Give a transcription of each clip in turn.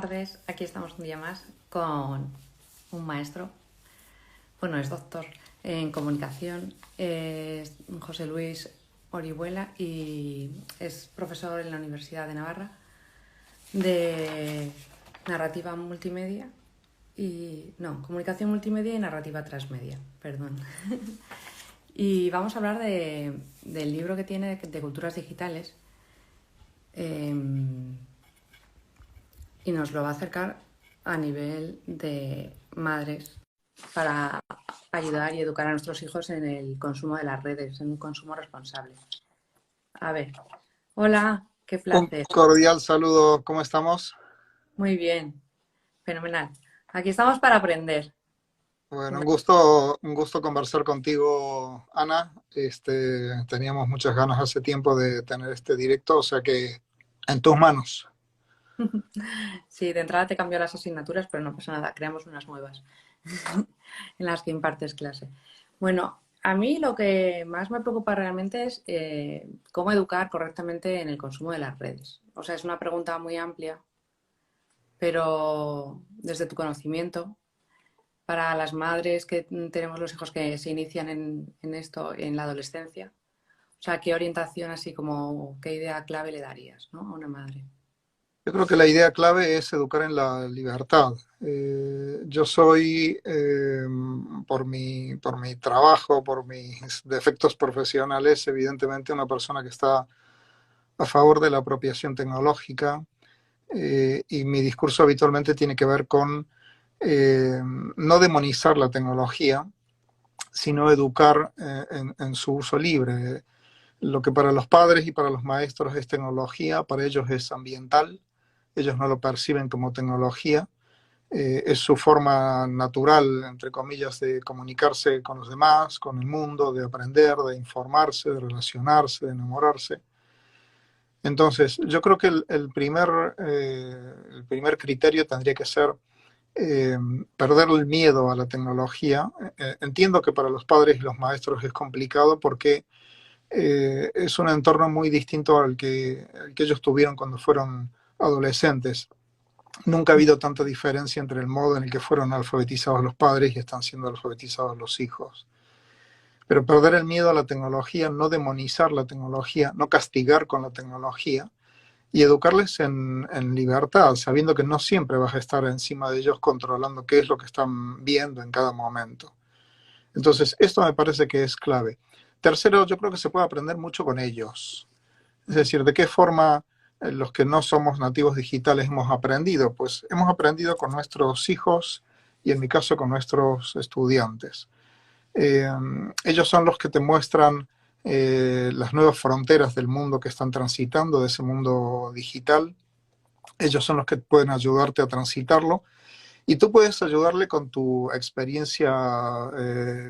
tardes. Aquí estamos un día más con un maestro. Bueno, es doctor en comunicación, es José Luis Orihuela y es profesor en la Universidad de Navarra de narrativa multimedia comunicación multimedia y narrativa transmedia, perdón. Y vamos a hablar del libro que tiene de culturas digitales y nos lo va a acercar a nivel de madres para ayudar y educar a nuestros hijos en el consumo de las redes, en un consumo responsable. A ver, hola, qué Un placer. cordial saludo, ¿cómo estamos? Muy bien, fenomenal. Aquí estamos para aprender. Bueno, un gusto conversar contigo, Ana. Teníamos muchas ganas hace tiempo de tener este directo, o sea que en tus manos. Sí, de entrada te cambio las asignaturas, pero no pasa nada, creamos unas nuevas en las que impartes clase. Bueno, a mí lo que más me preocupa realmente es cómo educar correctamente en el consumo de las redes. O sea, es una pregunta muy amplia, pero desde tu conocimiento, para las madres que tenemos los hijos que se inician en esto en la adolescencia, o sea, ¿qué orientación así como, qué idea clave le darías, ¿no? a una madre? Yo creo que la idea clave es educar en la libertad. Yo soy, por mi trabajo, por mis defectos profesionales, evidentemente una persona que está a favor de la apropiación tecnológica, y mi discurso habitualmente tiene que ver con no demonizar la tecnología, sino educar en su uso libre. Lo que para los padres y para los maestros es tecnología, para ellos es ambiental, ellos no lo perciben como tecnología, es su forma natural, entre comillas, de comunicarse con los demás, con el mundo, de aprender, de informarse, de relacionarse, de enamorarse. Entonces, yo creo que el primer criterio tendría que ser eh, perder el miedo a la tecnología. Entiendo que para los padres y los maestros es complicado porque es un entorno muy distinto al que ellos tuvieron cuando fueron adolescentes. Nunca ha habido tanta diferencia entre el modo en el que fueron alfabetizados los padres y están siendo alfabetizados los hijos. Pero perder el miedo a la tecnología, no demonizar la tecnología, no castigar con la tecnología, y educarles en libertad, sabiendo que no siempre vas a estar encima de ellos controlando qué es lo que están viendo en cada momento. Entonces, esto me parece que es clave. Tercero, yo creo que se puede aprender mucho con ellos. Es decir, ¿de qué forma los que no somos nativos digitales hemos aprendido? Pues hemos aprendido con nuestros hijos y en mi caso con nuestros estudiantes. Eh, Ellos son los que te muestran las nuevas fronteras del mundo que están transitando, de ese mundo digital. Ellos son los que pueden ayudarte a transitarlo y tú puedes ayudarle con tu experiencia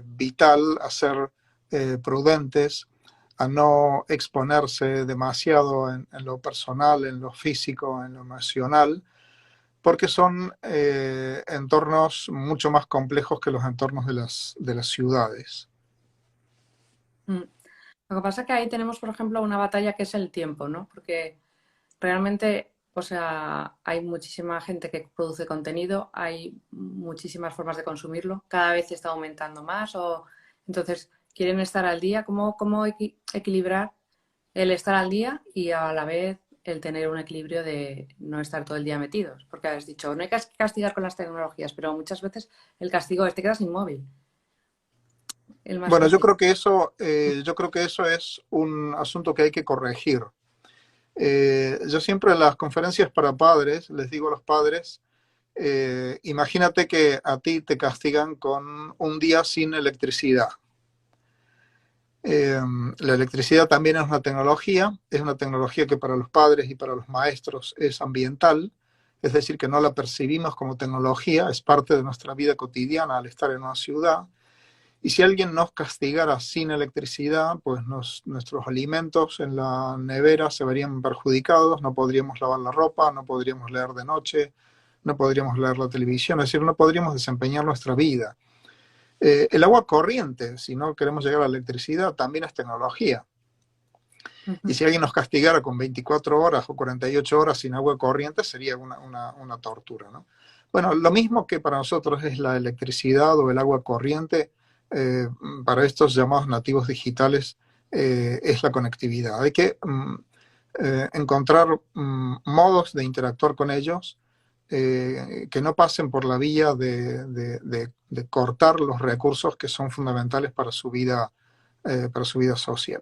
vital a ser prudentes, a no exponerse demasiado en lo personal, en lo físico, en lo emocional, porque son entornos mucho más complejos que los entornos de las ciudades. Mm. Lo que pasa es que ahí tenemos, por ejemplo, una batalla que es el tiempo, ¿no? Porque realmente, o sea, hay muchísima gente que produce contenido, hay muchísimas formas de consumirlo, cada vez está aumentando más, entonces quieren estar al día. ¿Cómo equilibrar el estar al día y a la vez el tener un equilibrio de no estar todo el día metidos? Porque has dicho, no hay que castigar con las tecnologías, pero muchas veces el castigo es te quedas inmóvil, el más Bueno, yo castigo. creo que eso es un asunto que hay que corregir. Yo siempre en las conferencias para padres les digo a los padres, imagínate que a ti te castigan con un día sin electricidad. Eh, la electricidad también es una tecnología que para los padres y para los maestros es ambiental, es decir, que no la percibimos como tecnología, es parte de nuestra vida cotidiana al estar en una ciudad. Y si alguien nos castigara sin electricidad, pues nuestros alimentos en la nevera se verían perjudicados, no podríamos lavar la ropa, no podríamos leer de noche, no podríamos leer la televisión, es decir, no podríamos desempeñar nuestra vida. El agua corriente, si no queremos llegar a la electricidad, también es tecnología. Y Ujú. si alguien nos castigara con 24 horas o 48 horas sin agua corriente, sería una tortura, ¿no? Bueno, lo mismo que para nosotros es la electricidad o el agua corriente, eh, para estos llamados nativos digitales es la conectividad. Hay que encontrar modos de interactuar con ellos que no pasen por la vía de cortar los recursos que son fundamentales para su vida social.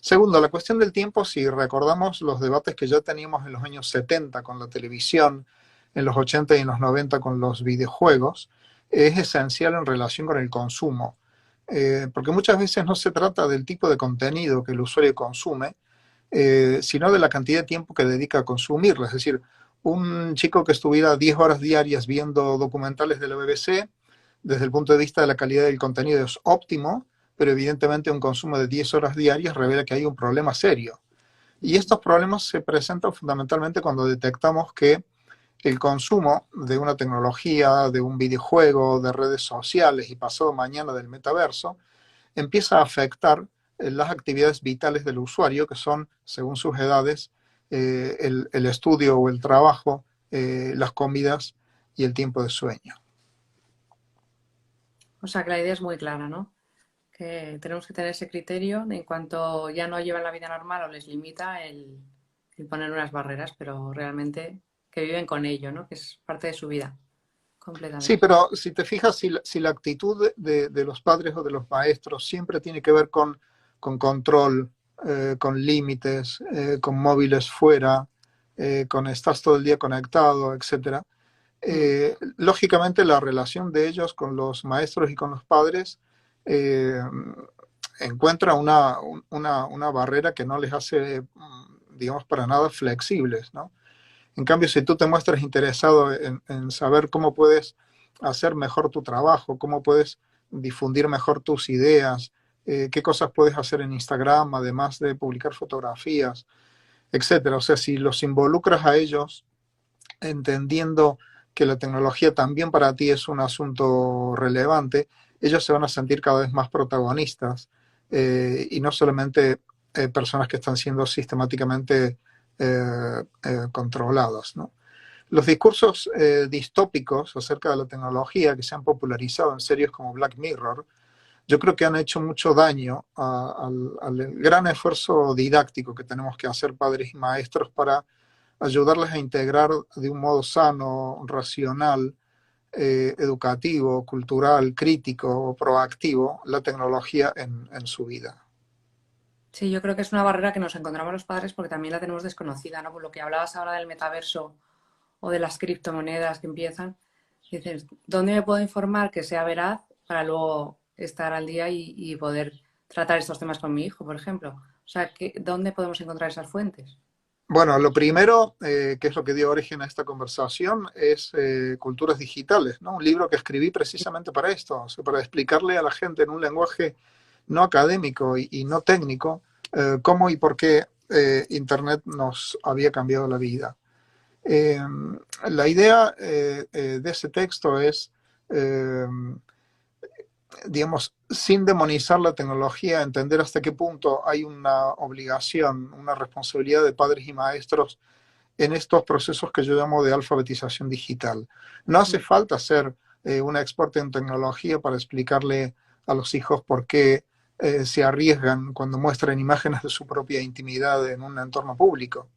Segundo, la cuestión del tiempo, si recordamos los debates que ya teníamos en los años 70 con la televisión, en los 80 y en los 90 con los videojuegos, es esencial en relación con el consumo. Porque muchas veces no se trata del tipo de contenido que el usuario consume, sino de la cantidad de tiempo que dedica a consumirlo. Es decir, un chico que estuviera 10 horas diarias viendo documentales de la BBC, desde el punto de vista de la calidad del contenido es óptimo, pero evidentemente un consumo de 10 horas diarias revela que hay un problema serio. Y estos problemas se presentan fundamentalmente cuando detectamos que el consumo de una tecnología, de un videojuego, de redes sociales y pasado mañana del metaverso, empieza a afectar las actividades vitales del usuario, que son, según sus edades, el estudio o el trabajo, las comidas y el tiempo de sueño. O sea que la idea es muy clara, ¿no? Que tenemos que tener ese criterio de en cuanto ya no llevan la vida normal o les limita el poner unas barreras, pero realmente que viven con ello, ¿no? Que es parte de su vida, Sí, completamente. pero si te fijas, si la actitud de los padres o de los maestros siempre tiene que ver con control, con límites, con móviles fuera, con estás todo el día conectado, etcétera, Mm. lógicamente la relación de ellos con los maestros y con los padres eh, encuentra una barrera que no les hace, digamos, para nada flexibles, ¿no? En cambio, si tú te muestras interesado en saber cómo puedes hacer mejor tu trabajo, cómo puedes difundir mejor tus ideas, qué cosas puedes hacer en Instagram, además de publicar fotografías, etcétera. O sea, si los involucras a ellos entendiendo que la tecnología también para ti es un asunto relevante, ellos se van a sentir cada vez más protagonistas y no solamente personas que están siendo sistemáticamente controladas, ¿no? Los discursos distópicos acerca de la tecnología que se han popularizado en series como Black Mirror, yo creo que han hecho mucho daño al gran esfuerzo didáctico que tenemos que hacer padres y maestros para ayudarles a integrar de un modo sano, racional, educativo, cultural, crítico, proactivo, la tecnología en su vida. Sí, yo creo que es una barrera que nos encontramos los padres porque también la tenemos desconocida, ¿no? Por lo que hablabas ahora del metaverso o de las criptomonedas que empiezan, dices, ¿dónde me puedo informar que sea veraz para luego estar al día y poder tratar estos temas con mi hijo, por ejemplo? O sea, ¿dónde podemos encontrar esas fuentes? Bueno, lo primero, que es lo que dio origen a esta conversación, es Culturas Digitales, ¿no? Un libro que escribí precisamente para esto, o sea, para explicarle a la gente en un lenguaje no académico y no técnico cómo y por qué Internet nos había cambiado la vida. Eh, la idea de ese texto es, eh, digamos, sin demonizar la tecnología, entender hasta qué punto hay una obligación, una responsabilidad de padres y maestros en estos procesos que yo llamo de alfabetización digital. No hace Mm. falta ser una experta en tecnología para explicarle a los hijos por qué se arriesgan cuando muestran imágenes de su propia intimidad en un entorno público.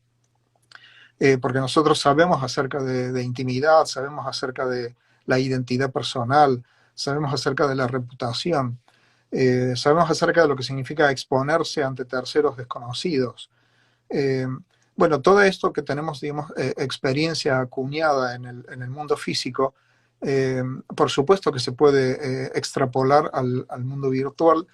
Porque nosotros sabemos acerca de intimidad, sabemos acerca de la identidad personal, sabemos acerca de la reputación, sabemos acerca de lo que significa exponerse ante terceros desconocidos. Eh, bueno, todo esto que tenemos, digamos, experiencia acuñada en el mundo físico, por supuesto que se puede extrapolar al mundo virtual,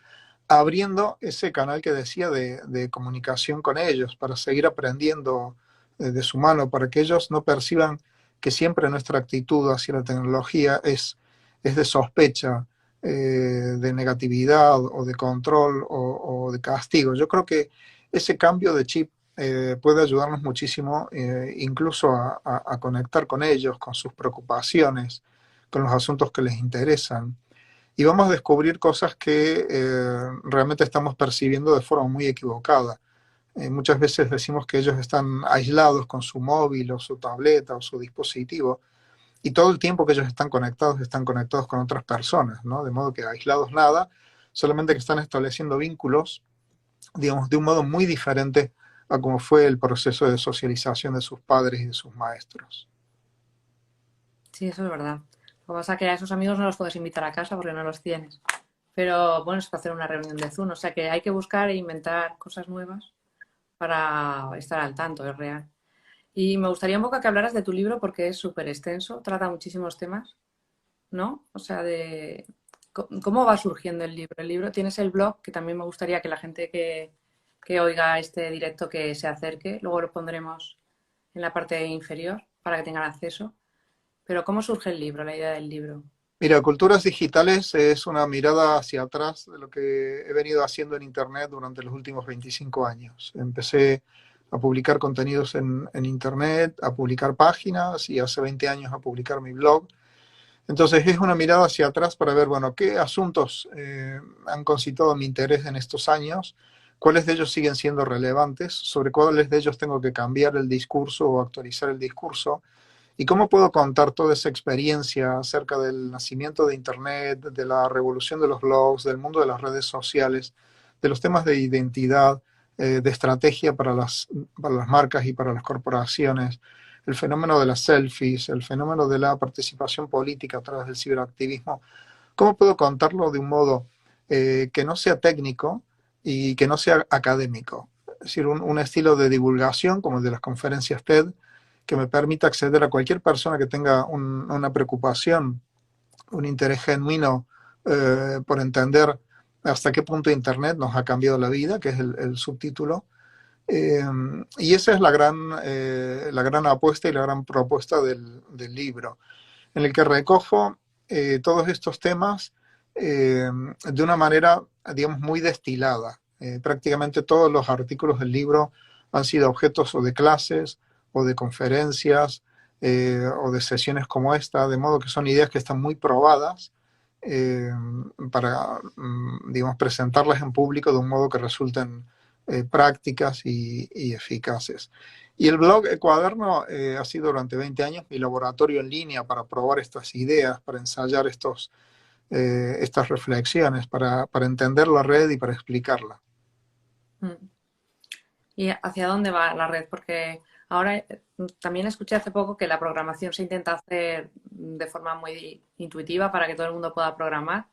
abriendo ese canal que decía de comunicación con ellos, para seguir aprendiendo de su mano, para que ellos no perciban que siempre nuestra actitud hacia la tecnología es de sospecha, de negatividad o de control o de castigo. Yo creo que ese cambio de chip puede ayudarnos muchísimo, incluso a conectar con ellos, con sus preocupaciones, con los asuntos que les interesan y vamos a descubrir cosas que realmente estamos percibiendo de forma muy equivocada. Muchas veces decimos que ellos están aislados con su móvil o su tableta o su dispositivo, y todo el tiempo que ellos están conectados con otras personas, ¿no? De modo que aislados nada, solamente que están estableciendo vínculos, digamos, de un modo muy diferente a cómo fue el proceso de socialización de sus padres y de sus maestros. Sí, eso es verdad. Lo que pasa es que a esos amigos no los puedes invitar a casa porque no los tienes. Pero bueno, es para hacer una reunión de Zoom. O sea que hay que buscar e inventar cosas nuevas para estar al tanto, es real. Y me gustaría un poco que hablaras de tu libro porque es súper extenso, trata muchísimos temas, ¿no? O sea, de cómo va surgiendo el libro. El libro, tienes el blog, que también me gustaría que la gente que oiga este directo que se acerque, luego lo pondremos en la parte inferior para que tengan acceso. Pero ¿cómo surge el libro, la idea del libro? Mira, Culturas Digitales es una mirada hacia atrás de lo que he venido haciendo en Internet durante los últimos 25 años. Empecé a publicar contenidos en Internet, a publicar páginas y hace 20 años a publicar mi blog. Entonces es una mirada hacia atrás para ver, bueno, qué asuntos han concitado mi interés en estos años, cuáles de ellos siguen siendo relevantes, sobre cuáles de ellos tengo que cambiar el discurso o actualizar el discurso, y cómo puedo contar toda esa experiencia acerca del nacimiento de Internet, de la revolución de los blogs, del mundo de las redes sociales, de los temas de identidad, de estrategia para las marcas y para las corporaciones, el fenómeno de las selfies, el fenómeno de la participación política a través del ciberactivismo. ¿Cómo puedo contarlo de un modo que no sea técnico y que no sea académico? Es decir, un estilo de divulgación como el de las conferencias TED, que me permita acceder a cualquier persona que tenga una preocupación, un interés genuino por entender hasta qué punto Internet nos ha cambiado la vida, que es el subtítulo. Eh, y esa es la gran apuesta y la gran propuesta del libro, en el que recojo todos estos temas de una manera, digamos, muy destilada. Prácticamente todos los artículos del libro han sido objetos o de clases o de conferencias o de sesiones como esta, de modo que son ideas que están muy probadas eh, para, digamos, presentarlas en público de un modo que resulten prácticas y eficaces. Y el blog El Cuaderno ha sido durante 20 años mi laboratorio en línea para probar estas ideas, para ensayar estas reflexiones, para entender la red y para explicarla. Mm. ¿Y hacia dónde va la red? Porque ahora también escuché hace poco que la programación se intenta hacer de forma muy intuitiva para que todo el mundo pueda programar.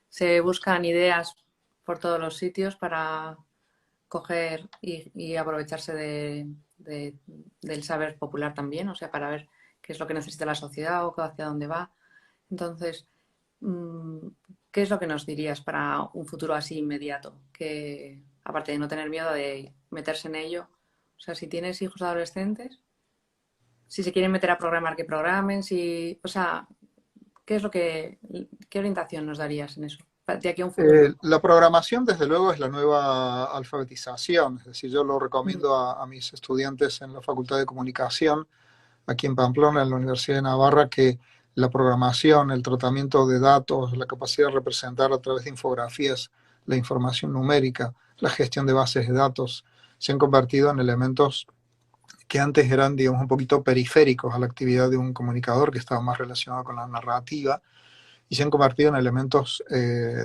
Se buscan ideas por todos los sitios para coger y aprovecharse del saber popular también, o sea, para ver qué es lo que necesita la sociedad o hacia dónde va. Entonces, mm, ¿qué es lo que nos dirías para un futuro así inmediato? Que, aparte de no tener miedo de meterse en ello, o sea, si tienes hijos adolescentes, si se quieren meter a programar, que programen, si, o sea, ¿qué es lo que, qué orientación nos darías en eso? De aquí a un futuro. La programación, desde luego, es la nueva alfabetización. Es decir, yo lo Mm, recomiendo a mis estudiantes en la Facultad de Comunicación, aquí en Pamplona, en la Universidad de Navarra, que la programación, el tratamiento de datos, la capacidad de representar a través de infografías la información numérica, la gestión de bases de datos, se han convertido en elementos que antes eran, digamos, un poquito periféricos a la actividad de un comunicador, que estaba más relacionado con la narrativa, y se han convertido en elementos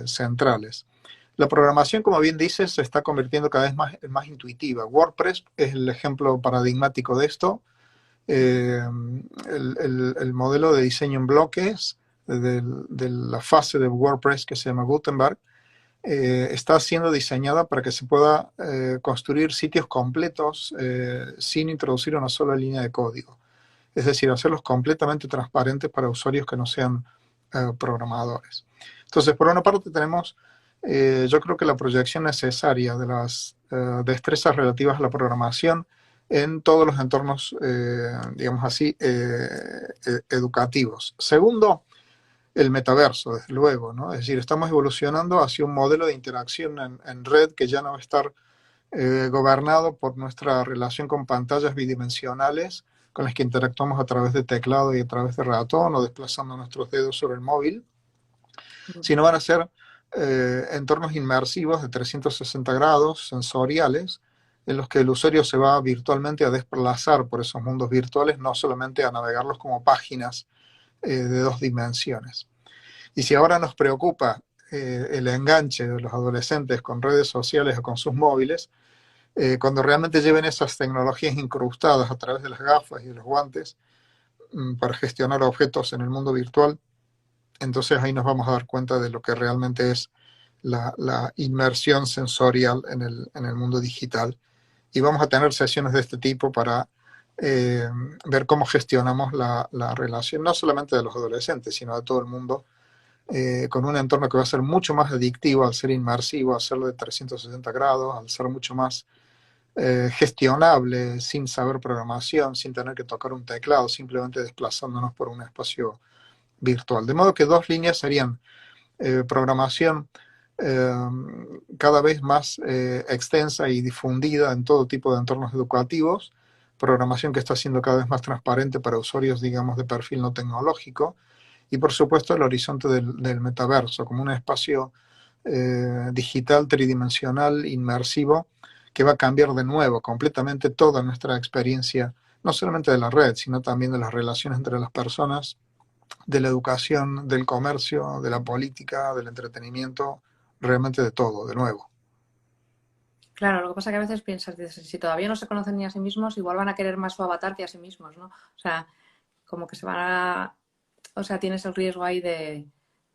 centrales. La programación, como bien dices, se está convirtiendo cada vez más intuitiva. WordPress es el ejemplo paradigmático de esto. El modelo de diseño en bloques de la fase de WordPress que se llama Gutenberg está siendo diseñada para que se pueda construir sitios completos sin introducir una sola línea de código. Es decir, hacerlos completamente transparentes para usuarios que no sean programadores. Entonces, por una parte tenemos, yo creo que la proyección necesaria de las destrezas relativas a la programación en todos los entornos, digamos así, educativos. Segundo, el metaverso, desde luego, ¿no? Es decir, estamos evolucionando hacia un modelo de interacción en red que ya no va a estar gobernado por nuestra relación con pantallas bidimensionales con las que interactuamos a través de teclado y a través de ratón o desplazando nuestros dedos sobre el móvil, mm, sino van a ser entornos inmersivos de 360 grados, sensoriales, en los que el usuario se va virtualmente a desplazar por esos mundos virtuales, no solamente a navegarlos como páginas de dos dimensiones. Y si ahora nos preocupa el enganche de los adolescentes con redes sociales o con sus móviles, cuando realmente lleven esas tecnologías incrustadas a través de las gafas y de los guantes para gestionar objetos en el mundo virtual, entonces ahí nos vamos a dar cuenta de lo que realmente es la inmersión sensorial en el mundo digital. Y vamos a tener sesiones de este tipo para ver cómo gestionamos la relación, no solamente de los adolescentes, sino de todo el mundo, con un entorno que va a ser mucho más adictivo al ser inmersivo, al ser de 360 grados, al ser mucho más gestionable, sin saber programación, sin tener que tocar un teclado, simplemente desplazándonos por un espacio virtual. De modo que dos líneas serían programación eh, cada vez más extensa y difundida en todo tipo de entornos educativos, programación que está siendo cada vez más transparente para usuarios, digamos, de perfil no tecnológico, y por supuesto el horizonte del metaverso, como un espacio digital, tridimensional, inmersivo, que va a cambiar de nuevo completamente toda nuestra experiencia, no solamente de la red, sino también de las relaciones entre las personas, de la educación, del comercio, de la política, del entretenimiento, realmente de todo, de nuevo. Claro, lo que pasa es que a veces piensas, dices, si todavía no se conocen ni a sí mismos, igual van a querer más su avatar que a sí mismos, ¿no? O sea, como que se van a... O sea, tienes el riesgo ahí de...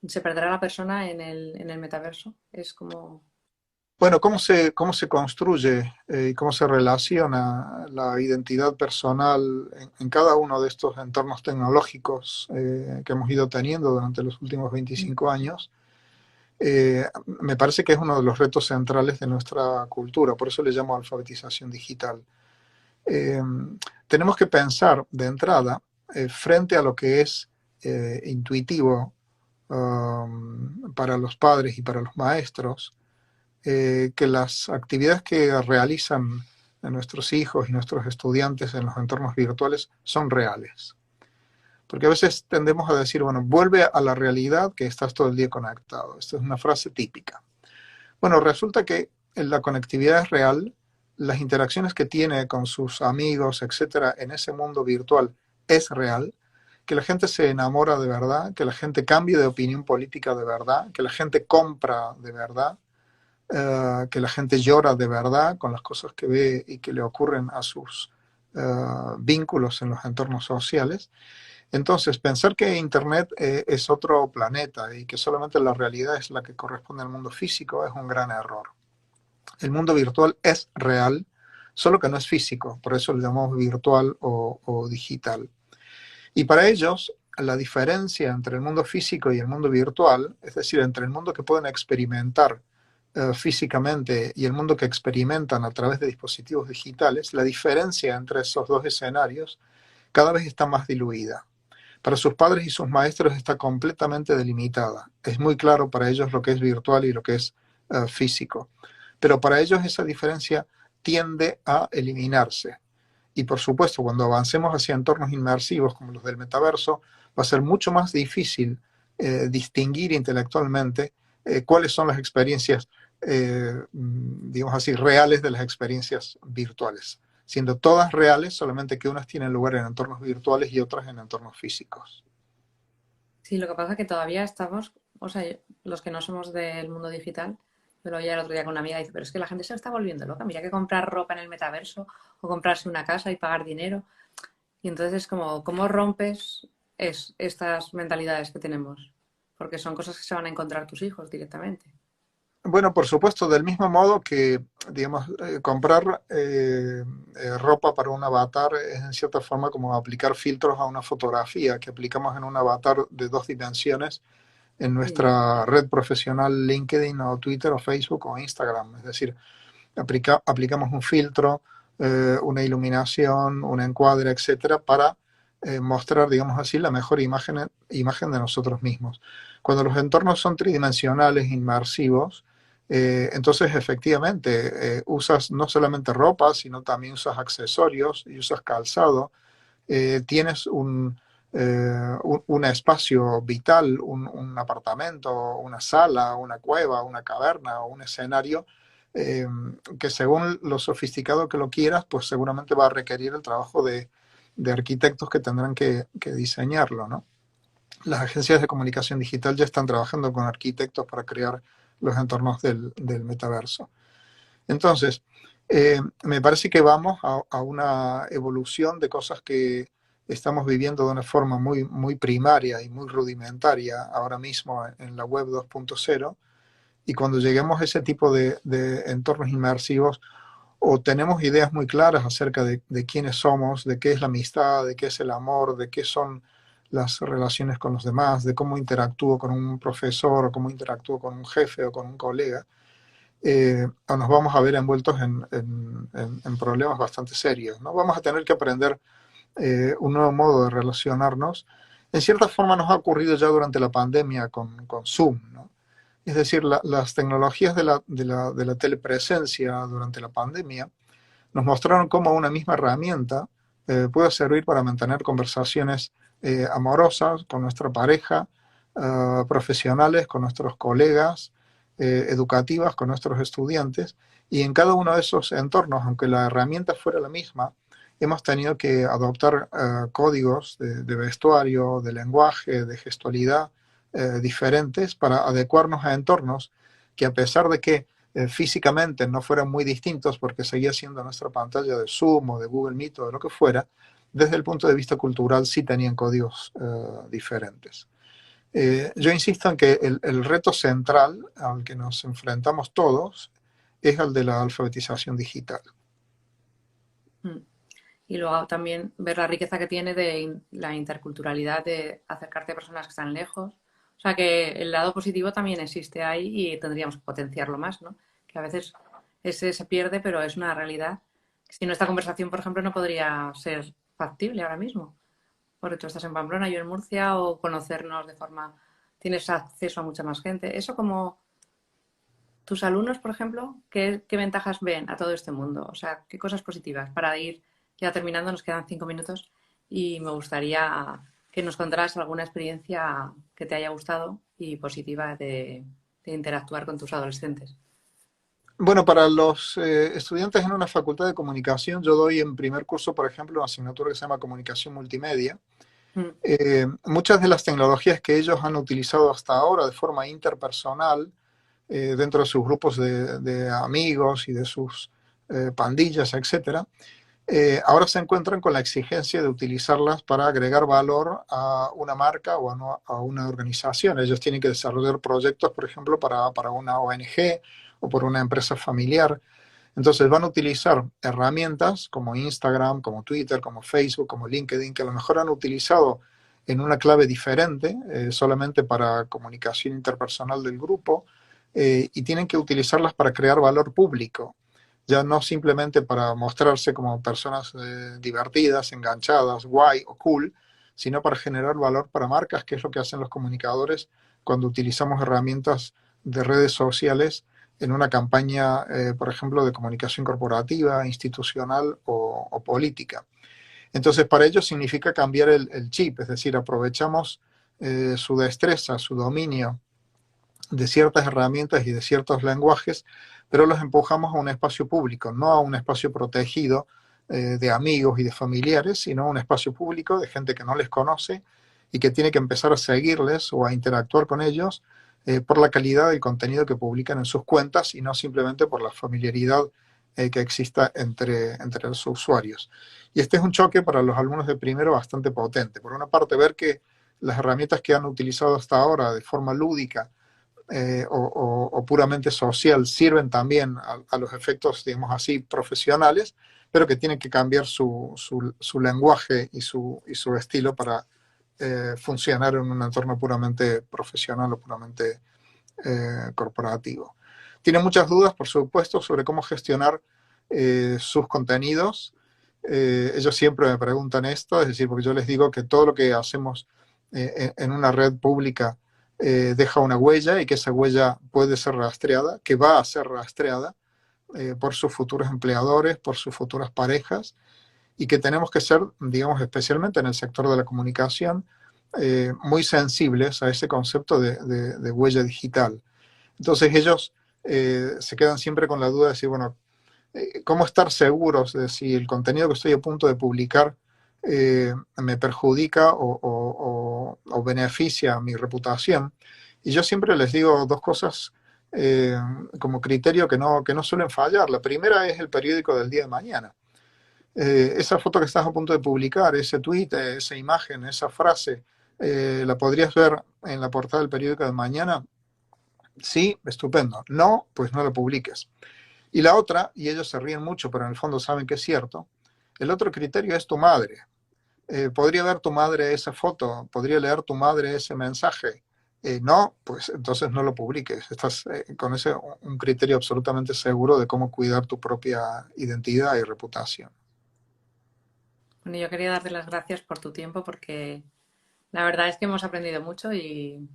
Se perderá la persona en el metaverso. Es como... Bueno, cómo se construye y cómo se relaciona la identidad personal en cada uno de estos entornos tecnológicos que hemos ido teniendo durante los últimos 25 años, me parece que es uno de los retos centrales de nuestra cultura, por eso le llamo alfabetización digital. Eh, tenemos que pensar de entrada, frente a lo que es intuitivo para los padres y para los maestros, que las actividades que realizan nuestros hijos y nuestros estudiantes en los entornos virtuales son reales. Porque a veces tendemos a decir, bueno, vuelve a la realidad que estás todo el día conectado. Esta es una frase típica. Bueno, resulta que la conectividad es real, las interacciones que tiene con sus amigos, etcétera, en ese mundo virtual es real, que la gente se enamora de verdad, que la gente cambia de opinión política de verdad, que la gente compra de verdad, que la gente llora de verdad con las cosas que ve y que le ocurren a sus vínculos en los entornos sociales. Entonces, pensar que Internet es otro planeta y que solamente la realidad es la que corresponde al mundo físico es un gran error. El mundo virtual es real, solo que no es físico, por eso lo llamamos virtual o digital. Y para ellos, la diferencia entre el mundo físico y el mundo virtual, es decir, entre el mundo que pueden experimentar físicamente y el mundo que experimentan a través de dispositivos digitales, la diferencia entre esos dos escenarios cada vez está más diluida. Para sus padres y sus maestros está completamente delimitada. Es muy claro para ellos lo que es virtual y lo que es físico. Pero para ellos esa diferencia tiende a eliminarse. Y por supuesto, cuando avancemos hacia entornos inmersivos como los del metaverso, va a ser mucho más difícil distinguir intelectualmente cuáles son las experiencias, digamos así, reales de las experiencias virtuales, siendo todas reales, solamente que unas tienen lugar en entornos virtuales y otras en entornos físicos. Sí, lo que pasa es que todavía estamos, o sea, los que no somos del mundo digital, yo lo oía el otro día con una amiga y dice, pero es que la gente se está volviendo loca, mira que comprar ropa en el metaverso o comprarse una casa y pagar dinero. Y entonces es como, ¿cómo rompes estas mentalidades que tenemos? Porque son cosas que se van a encontrar tus hijos directamente. Bueno, por supuesto, del mismo modo que, digamos, comprar ropa para un avatar es en cierta forma como aplicar filtros a una fotografía que aplicamos en un avatar de dos dimensiones en Sí, nuestra red profesional LinkedIn o Twitter o Facebook o Instagram. Es decir, aplicamos un filtro, una iluminación, un encuadre, etcétera, para mostrar, digamos así, la mejor imagen de nosotros mismos. Cuando los entornos son tridimensionales, inmersivos, entonces efectivamente usas no solamente ropa, sino también usas accesorios y usas calzado. Tienes un espacio vital, apartamento, una sala, una cueva, una caverna o un escenario eh, que según lo sofisticado que lo quieras, pues seguramente va a requerir el trabajo de arquitectos que tendrán que diseñarlo, ¿no? Las agencias de comunicación digital ya están trabajando con arquitectos para crear los entornos del metaverso. Entonces, me parece que vamos a una evolución de cosas que estamos viviendo de una forma muy, muy primaria y muy rudimentaria ahora mismo en la web 2.0, y cuando lleguemos a ese tipo de entornos inmersivos, o tenemos ideas muy claras acerca de quiénes somos, de qué es la amistad, de qué es el amor, de qué son las relaciones con los demás, de cómo interactúo con un profesor, o cómo interactúo con un jefe o con un colega, o nos vamos a ver envueltos en problemas bastante serios, ¿no? Vamos a tener que aprender un nuevo modo de relacionarnos. En cierta forma nos ha ocurrido ya durante la pandemia con Zoom, ¿no? Es decir, las tecnologías de la telepresencia durante la pandemia nos mostraron cómo una misma herramienta puede servir para mantener conversaciones amorosas con nuestra pareja, profesionales, con nuestros colegas, educativas, con nuestros estudiantes. Y en cada uno de esos entornos, aunque la herramienta fuera la misma, hemos tenido que adoptar códigos de vestuario, de lenguaje, de gestualidad diferentes para adecuarnos a entornos que, a pesar de que físicamente no fueran muy distintos, porque seguía siendo nuestra pantalla de Zoom o de Google Meet o de lo que fuera, desde el punto de vista cultural sí tenían códigos diferentes. Yo insisto en que el reto central al que nos enfrentamos todos es el de la alfabetización digital. Mm. Y luego también ver la riqueza que tiene de la interculturalidad, de acercarte a personas que están lejos. O sea que el lado positivo también existe ahí y tendríamos que potenciarlo más, ¿no? Que a veces ese se pierde, pero es una realidad. Si no, esta conversación, por ejemplo, no podría ser factible ahora mismo. Porque tú estás en Pamplona, yo en Murcia, o conocernos de forma... Tienes acceso a mucha más gente. Eso como tus alumnos, por ejemplo, ¿qué ventajas ven a todo este mundo? O sea, ¿qué cosas positivas? Para ir ya terminando, nos quedan 5 minutos y me gustaría que nos contaras alguna experiencia que te haya gustado y positiva de interactuar con tus adolescentes. Bueno, para los estudiantes en una facultad de comunicación, yo doy en primer curso, por ejemplo, una asignatura que se llama Comunicación Multimedia. Mm, Muchas de las tecnologías que ellos han utilizado hasta ahora de forma interpersonal, dentro de sus grupos de amigos y de sus pandillas, etcétera, ahora se encuentran con la exigencia de utilizarlas para agregar valor a una marca o a una organización. Ellos tienen que desarrollar proyectos, por ejemplo, para una ONG o por una empresa familiar. Entonces van a utilizar herramientas como Instagram, como Twitter, como Facebook, como LinkedIn, que a lo mejor han utilizado en una clave diferente, solamente para comunicación interpersonal del grupo, y tienen que utilizarlas para crear valor público, ya no simplemente para mostrarse como personas divertidas, enganchadas, guay o cool, sino para generar valor para marcas, que es lo que hacen los comunicadores cuando utilizamos herramientas de redes sociales en una campaña, por ejemplo, de comunicación corporativa, institucional o política. Entonces, para ellos significa cambiar el chip, es decir, aprovechamos su destreza, su dominio de ciertas herramientas y de ciertos lenguajes, pero los empujamos a un espacio público, no a un espacio protegido de amigos y de familiares, sino a un espacio público de gente que no les conoce y que tiene que empezar a seguirles o a interactuar con ellos por la calidad del contenido que publican en sus cuentas y no simplemente por la familiaridad que exista entre los usuarios. Y este es un choque para los alumnos de primero bastante potente. Por una parte, ver que las herramientas que han utilizado hasta ahora de forma lúdica o puramente social sirven también a los efectos, digamos así, profesionales, pero que tienen que cambiar su lenguaje y su estilo para funcionar en un entorno puramente profesional o puramente corporativo. Tienen muchas dudas, por supuesto, sobre cómo gestionar sus contenidos. Ellos siempre me preguntan esto, es decir, porque yo les digo que todo lo que hacemos en una red pública deja una huella y que esa huella puede ser rastreada, que va a ser rastreada por sus futuros empleadores, por sus futuras parejas, y que tenemos que ser, digamos, especialmente en el sector de la comunicación, muy sensibles a ese concepto de huella digital. Entonces ellos se quedan siempre con la duda de decir, bueno, cómo estar seguros de si el contenido que estoy a punto de publicar me perjudica o beneficia mi reputación. Y yo siempre les digo dos cosas eh, como criterio que no suelen fallar. La primera es el periódico del día de mañana. Esa foto que estás a punto de publicar, ese tweet, esa imagen, esa frase, ¿la podrías ver en la portada del periódico de mañana? Sí, estupendo. No, pues no lo publiques. Y la otra, y ellos se ríen mucho, pero en el fondo saben que es cierto, el otro criterio es tu madre. ¿Podría ver tu madre esa foto? ¿Podría leer tu madre ese mensaje? No, pues entonces no lo publiques. Estás con ese un criterio absolutamente seguro de cómo cuidar tu propia identidad y reputación. Bueno, yo quería darte las gracias por tu tiempo porque la verdad es que hemos aprendido mucho y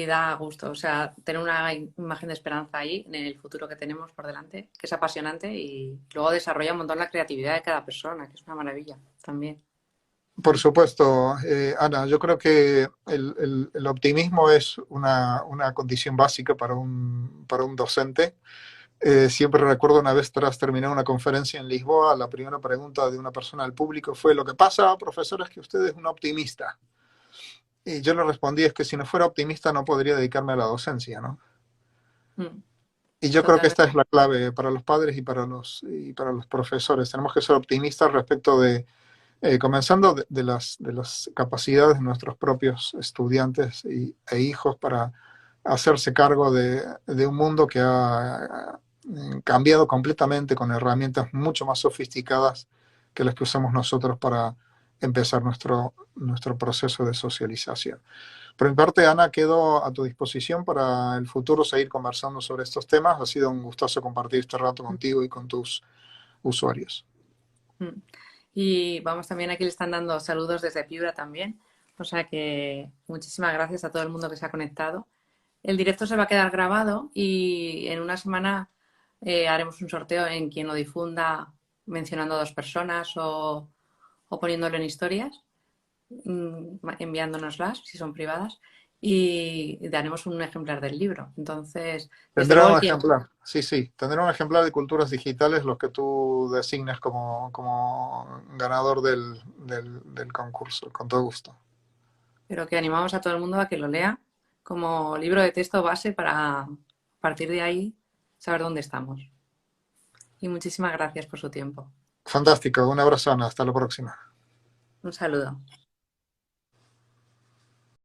da gusto. O sea, tener una imagen de esperanza ahí en el futuro que tenemos por delante, que es apasionante y luego desarrolla un montón la creatividad de cada persona, que es una maravilla también. Por supuesto, Ana, yo creo que el optimismo es una condición básica para un docente. Siempre recuerdo una vez tras terminar una conferencia en Lisboa, la primera pregunta de una persona del público fue, lo que pasa, profesor, es que usted es un optimista. Y yo le respondí, es que si no fuera optimista no podría dedicarme a la docencia, ¿no? Mm, Y yo creo que esta totalmente. es la clave para los padres y para los profesores. Tenemos que ser optimistas respecto de, comenzando de las capacidades de nuestros propios estudiantes e hijos para hacerse cargo de un mundo que ha cambiado completamente con herramientas mucho más sofisticadas que las que usamos nosotros para empezar nuestro proceso de socialización. Por mi parte, Ana, quedo a tu disposición para el futuro seguir conversando sobre estos temas. Ha sido un gustazo compartir este rato contigo y con tus usuarios. Mm. Y vamos, también aquí le están dando saludos desde Piura también. O sea que muchísimas gracias a todo el mundo que se ha conectado. El directo se va a quedar grabado y en una semana haremos un sorteo en quien lo difunda mencionando a dos personas o poniéndolo en historias, enviándonoslas si son privadas y daremos un ejemplar del libro. Entonces, desde Tendrá luego, un ejemplar, sí, sí, tendrá un ejemplar de Culturas Digitales, los que tú designes como ganador del concurso, con todo gusto. pero que animamos a todo el mundo a que lo lea como libro de texto base para a partir de ahí saber dónde estamos. Y muchísimas gracias por su tiempo. Fantástico, un abrazo, Ana, hasta la próxima. Un saludo.